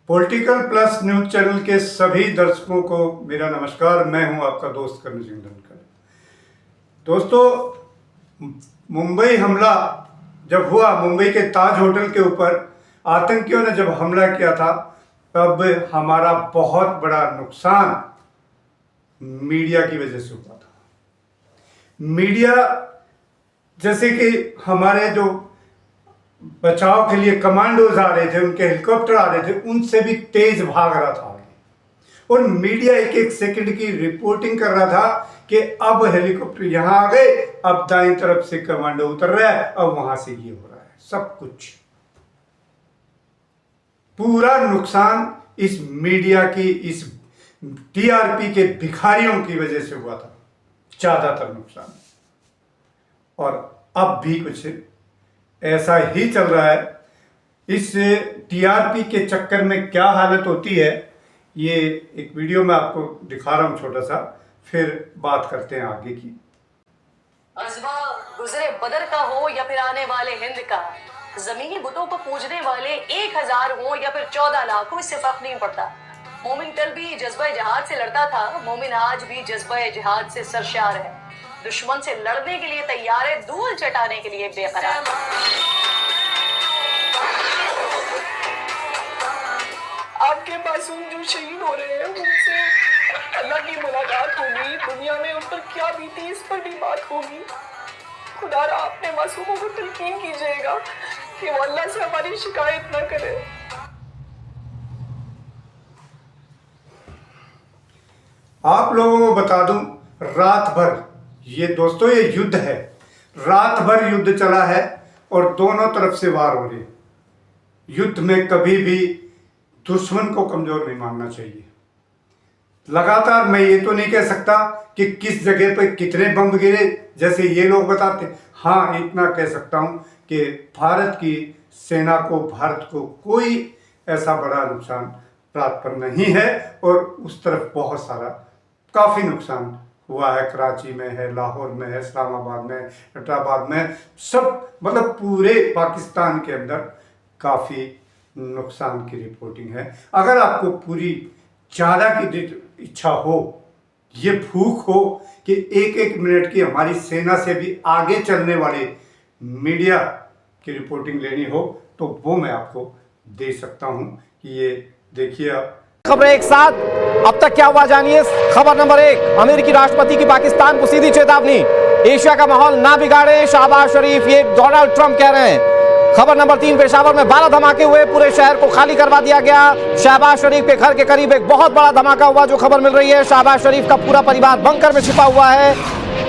Political plus news channel के सभी दर्शकों को मेरा नमस्कार। मैं हूं आपका दोस्त करण सिंह धनखड़। दोस्तों, मुंबई हमला जब हुआ, मुंबई के ताज होटल के ऊपर आतंकियों ने जब हमला किया था, तब हमारा बहुत बड़ा नुकसान मीडिया की वजह से हुआ था। मीडिया जैसे कि हमारे जो बचाव के लिए कमांडोज आ रहे थे, उनके हेलीकॉप्टर आ रहे थे, उनसे भी तेज भाग रहा था और मीडिया एक एक सेकंड की रिपोर्टिंग कर रहा था कि अब हेलीकॉप्टर यहां आ गए, अब दाईं तरफ से कमांडो उतर रहा है, अब वहां से ये हो रहा है। सब कुछ पूरा नुकसान इस मीडिया की, इस टीआरपी के भिखारियों की वजह से हुआ था, ज्यादातर नुकसान। और अब भी कुछ ऐसा ही चल रहा है। इस टीआरपी के चक्कर में क्या हालत होती है, ये एक वीडियो में आपको दिखा रहा हूं छोटा सा, फिर बात करते हैं आगे की। अजवा गुजरे बदर का हो या फिर आने वाले हिंद का, जमीनी बुतों को पूजने वाले 1000 हो या फिर 14 लाख हो, इससे फर्क नहीं पड़ता। मोमिन कल भी जज्बा जिहाद से लड़ता था, मोमिन आज भी जज्बा जिहाद से सरशार है। दुश्मन से लड़ने के लिए तैयार है, धूल चटाने के लिए बेकरार। आपके मासूम जो शहीद हो रहे हैं, उनसे अल्लाह की मुलाकात होगी, दुनिया में उन पर क्या बीती इस पर भी बात होगी। खुदारा अपने मासूमों को तलकीन कीजिएगा कि वो अल्लाह से हमारी शिकायत न करे। आप लोगों को बता दूं, रात भर ये दोस्तों ये युद्ध है, रात भर युद्ध चला है और दोनों तरफ से वार हो रही है। युद्ध में कभी भी दुश्मन को कमजोर नहीं मानना चाहिए। लगातार मैं ये तो नहीं कह सकता कि किस जगह पे कितने बम गिरे जैसे ये लोग बताते। हाँ, इतना कह सकता हूँ कि भारत की सेना को, भारत को कोई ऐसा बड़ा नुकसान रात पर नहीं है, और उस तरफ बहुत सारा काफ़ी नुकसान हुआ है। कराची में है, लाहौर में है, इस्लामाबाद में, हैदराबाद में, सब मतलब पूरे पाकिस्तान के अंदर काफ़ी नुकसान की रिपोर्टिंग है। अगर आपको पूरी ज़्यादा की इच्छा हो, ये भूख हो कि एक एक मिनट की हमारी सेना से भी आगे चलने वाले मीडिया की रिपोर्टिंग लेनी हो, तो वो मैं आपको दे सकता हूँ कि ये देखिए आप। खबरें एक साथ, अब तक क्या हुआ जानिए। खबर नंबर 1, अमेरिकी राष्ट्रपति की पाकिस्तान को सीधी चेतावनी, एशिया का माहौल ना बिगाड़े शहबाज शरीफ, ये डोनाल्ड ट्रंप कह रहे हैं। खबर नंबर 3, पेशावर में 12 धमाके हुए, पूरे शहर को खाली करवा दिया गया। शहबाज शरीफ के घर के करीब एक बहुत बड़ा धमाका हुआ, जो खबर मिल रही है। शहबाज शरीफ का पूरा परिवार बंकर में छिपा हुआ है।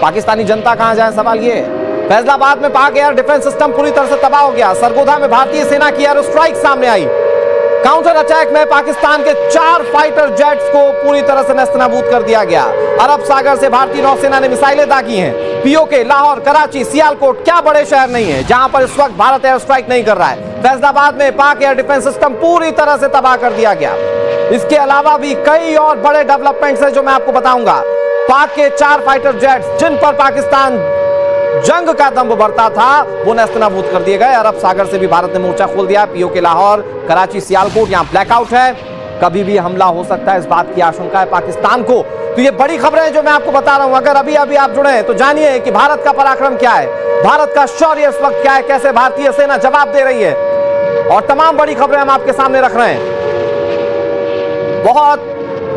पाकिस्तानी जनता कहां जाए, सवाल ये। फैसलाबाद में पाक एयर डिफेंस सिस्टम पूरी तरह से तबाह हो गया। सरगोधा में भारतीय सेना की एयर स्ट्राइक सामने आई। काउंटर अटैक में पाकिस्तान के 4 फाइटर जेट्स को पूरी तरह से नेस्तनाबूद कर दिया गया। अरब सागर से भारतीय नौसेना ने मिसाइलें दागी हैं। पीओके, लाहौर, कराची, सियालकोट क्या बड़े शहर नहीं है जहां पर इस वक्त भारत एयर स्ट्राइक नहीं कर रहा है। फैसलाबाद में पाक एयर डिफेंस सिस्टम पूरी तरह से तबाह कर दिया गया। इसके अलावा भी कई और बड़े डेवलपमेंट्स हैं जो मैं आपको बताऊंगा। पाक के 4 फाइटर जेट्स जिन पर पाकिस्तान जंग का दम भरता था, वो नेस्तनाबूद कर दिए गए। अरब सागर से भी भारत ने मोर्चा खोल दिया। पीओके, लाहौर, कराची, सियालकोट, यहां ब्लैकआउट है, कभी भी हमला हो सकता है, इस बात की आशंका है पाकिस्तान को। तो ये बड़ी खबरें हैं जो मैं आपको बता रहा हूं। अगर अभी अभी आप जुड़े हैं तो जानिए कि भारत का पराक्रम क्या है, भारत का शौर्य इस वक्त क्या है, कैसे भारतीय सेना जवाब दे रही है, और तमाम बड़ी खबरें हम आपके सामने रख रहे हैं। बहुत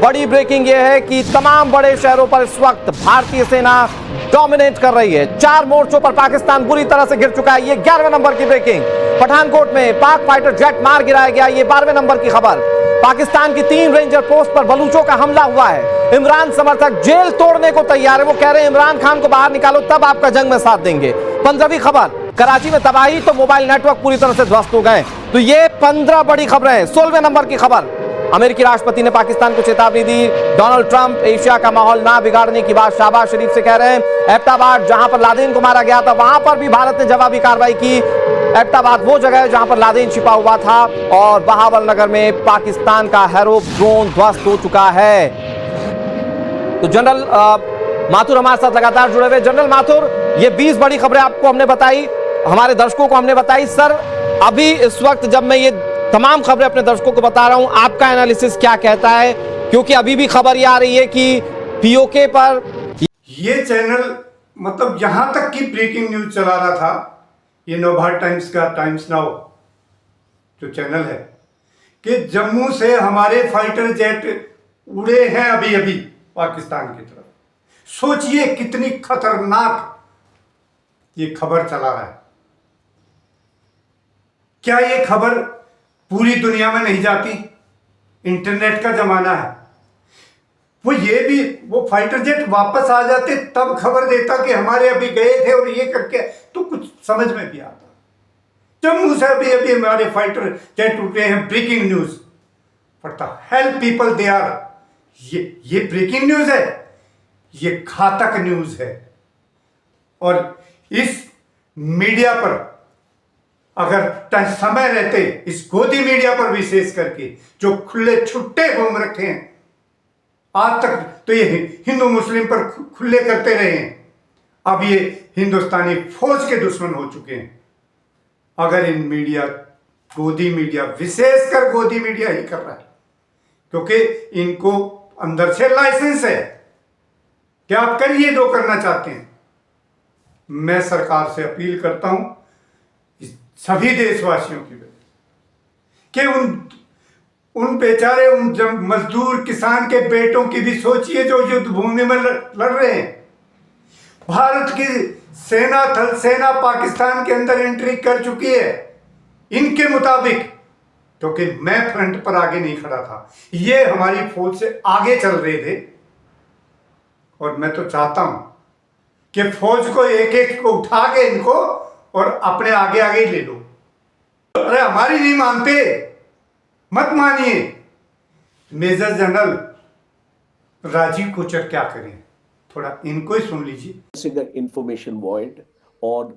बड़ी ब्रेकिंग यह है कि तमाम बड़े शहरों पर इस वक्त भारतीय सेना डोमिनेट कर रही है। 4 मोर्चों पर पाकिस्तान बुरी तरह से गिर चुका है। ये 11वें नंबर की ब्रेकिंग। पठानकोट में पाक फाइटर जेट मार गिराया गया, ये 12वें नंबर की खबर। पाकिस्तान की 3 रेंजर पोस्ट पर बलूचों का हमला हुआ है। इमरान समर्थक जेल तोड़ने को तैयार है। वो कह रहे हैं इमरान खान को बाहर निकालो, तब आपका जंग में साथ देंगे। 15वीं खबर, कराची में तबाही तो मोबाइल नेटवर्क पूरी तरह से ध्वस्त हो गए। तो ये 15 बड़ी खबरें हैं। 16वें नंबर की खबर, अमेरिकी राष्ट्रपति ने पाकिस्तान को चेतावनी दी। डोनाल्ड ट्रंप एशिया का माहौल ना बिगाड़ने की बात शहबाज शरीफ से कह रहे हैं। एबटाबाद, जहां पर लादेन को मारा गया था, वहां पर भी भारत ने जवाबी कार्रवाई की। एबटाबाद वो जगह है जहां पर लादेन छिपा हुआ था, और बहावल नगर में पाकिस्तान का हैरो ड्रोन ध्वस्त हो चुका है। तो जनरल माथुर हमारे साथ लगातार जुड़े हुए। जनरल माथुर, ये 20 बड़ी खबरें आपको हमने बताई, हमारे दर्शकों को हमने बताई। सर, अभी इस वक्त जब मैं ये तमाम खबरें अपने दर्शकों को बता रहा हूं, आपका एनालिसिस क्या कहता है, क्योंकि अभी भी खबर ये आ रही है कि पीओके पर ये चैनल मतलब यहां तक की ब्रेकिंग न्यूज चला रहा था, ये नवभारत टाइम्स का टाइम्स नाउ जो चैनल है, कि जम्मू से हमारे फाइटर जेट उड़े हैं अभी अभी पाकिस्तान की तरफ। सोचिए कितनी खतरनाक ये खबर चला रहा है। क्या ये खबर पूरी दुनिया में नहीं जाती? इंटरनेट का जमाना है। वो फाइटर जेट वापस आ जाते तब खबर देता कि हमारे अभी गए थे और ये करके, तो कुछ समझ में भी आता। जम्मू से अभी अभी हमारे फाइटर जेट उठ रहे हैं, ब्रेकिंग न्यूज। पता हेल्प पीपल दे आर, ये ब्रेकिंग न्यूज है, ये घातक न्यूज है। और इस मीडिया पर अगर समय रहते, इस गोदी मीडिया पर विशेष करके जो खुले छुट्टे घूम रखे हैं, आज तक तो ये हिंदू मुस्लिम पर खुले करते रहे हैं, अब ये हिंदुस्तानी फौज के दुश्मन हो चुके हैं। अगर इन मीडिया, गोदी मीडिया, विशेषकर गोदी मीडिया ही कर रहा है, क्योंकि इनको अंदर से लाइसेंस है कि आप करिए जो करना चाहते हैं। मैं सरकार से अपील करता हूं, सभी देशवासियों की, कि उन बेचारे उन मजदूर किसान के बेटों की भी सोचिए जो युद्ध भूमि में लड़ रहे हैं। भारत की सेना, थल सेना पाकिस्तान के अंदर एंट्री कर चुकी है इनके मुताबिक, क्योंकि मैं फ्रंट पर आगे नहीं खड़ा था, ये हमारी फौज से आगे चल रहे थे। और मैं तो चाहता हूं कि फौज को एक एक को उठा के इनको और अपने आगे आगे ही ले लो। अरे हमारी नहीं मानते, मत मानिए। मेजर जनरल राजीव कोचर क्या करें, थोड़ा इनको ही सुन लीजिए। An information void or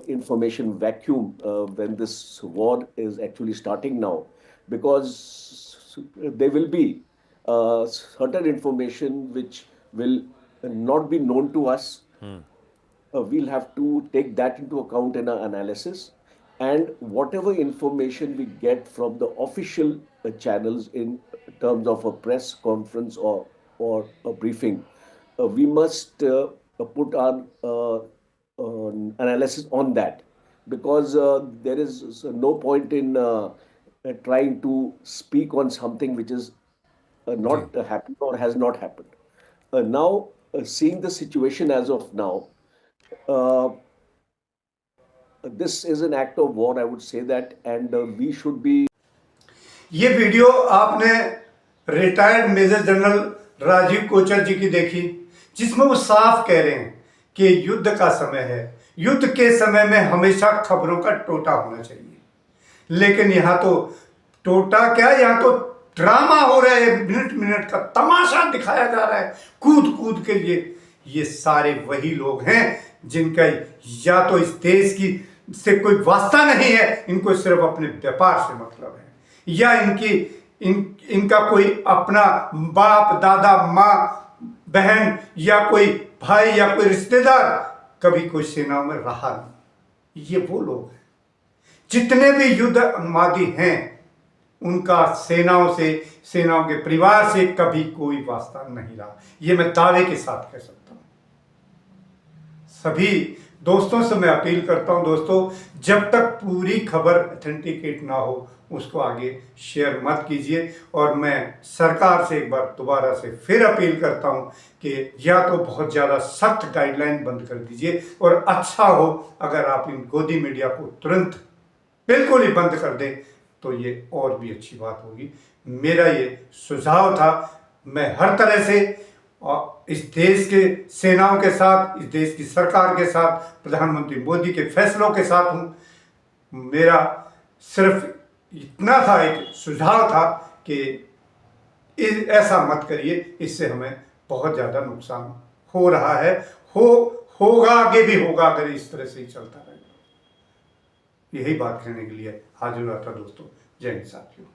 information vacuum when this war is actually starting now, because there will be certain information which will not be known to us. We'll have to take that into account in our analysis, and whatever information we get from the official channels in terms of a press conference or a briefing, we must put our analysis on that, because there is no point in trying to speak on something which is not happened or has not happened. Now, seeing the situation as of now, this is an act of war, I would say that, and we should be. ये video आपने retired major general Rajiv Kochar ji की देखी, जिसमें वो साफ कह रहे हैं कि युद्ध का समय है, युद्ध के समय में हमेशा खबरों का टोटा होना चाहिए। लेकिन यहाँ तो टोटा क्या, यहाँ तो ड्रामा हो रहा है, मिनट मिनट का तमाशा दिखाया जा रहा है कूद कूद के। ये सारे वही लोग हैं जिनका या तो इस देश की से कोई वास्ता नहीं है, इनको सिर्फ अपने व्यापार से मतलब है, या इनका कोई अपना बाप, दादा, माँ, बहन या कोई भाई या कोई रिश्तेदार कभी कोई सेनाओं में रहा नहीं। ये वो लोग हैं। जितने भी युद्ध उन्मादी हैं उनका सेनाओं से, सेनाओं के परिवार से कभी कोई वास्ता नहीं रहा, ये मैं दावे के साथ कह सकता हूं। सभी दोस्तों से मैं अपील करता हूं, दोस्तों, जब तक पूरी खबर ऑथेंटिकेट ना हो उसको आगे शेयर मत कीजिए। और मैं सरकार से एक बार दोबारा से फिर अपील करता हूं कि या तो बहुत ज़्यादा सख्त गाइडलाइन बंद कर दीजिए, और अच्छा हो अगर आप इन गोदी मीडिया को तुरंत बिल्कुल ही बंद कर दें तो ये और भी अच्छी बात होगी। मेरा ये सुझाव था। मैं हर तरह से इस देश के सेनाओं के साथ, इस देश की सरकार के साथ, प्रधानमंत्री मोदी के फैसलों के साथ हूँ। मेरा सिर्फ इतना था, एक सुझाव था कि ऐसा मत करिए, इससे हमें बहुत ज़्यादा नुकसान हो रहा है, होगा, आगे भी होगा अगर इस तरह से ही चलता रहेगा। यही बात कहने के लिए हाजिर हुआ था दोस्तों। जय हिंद साथियों।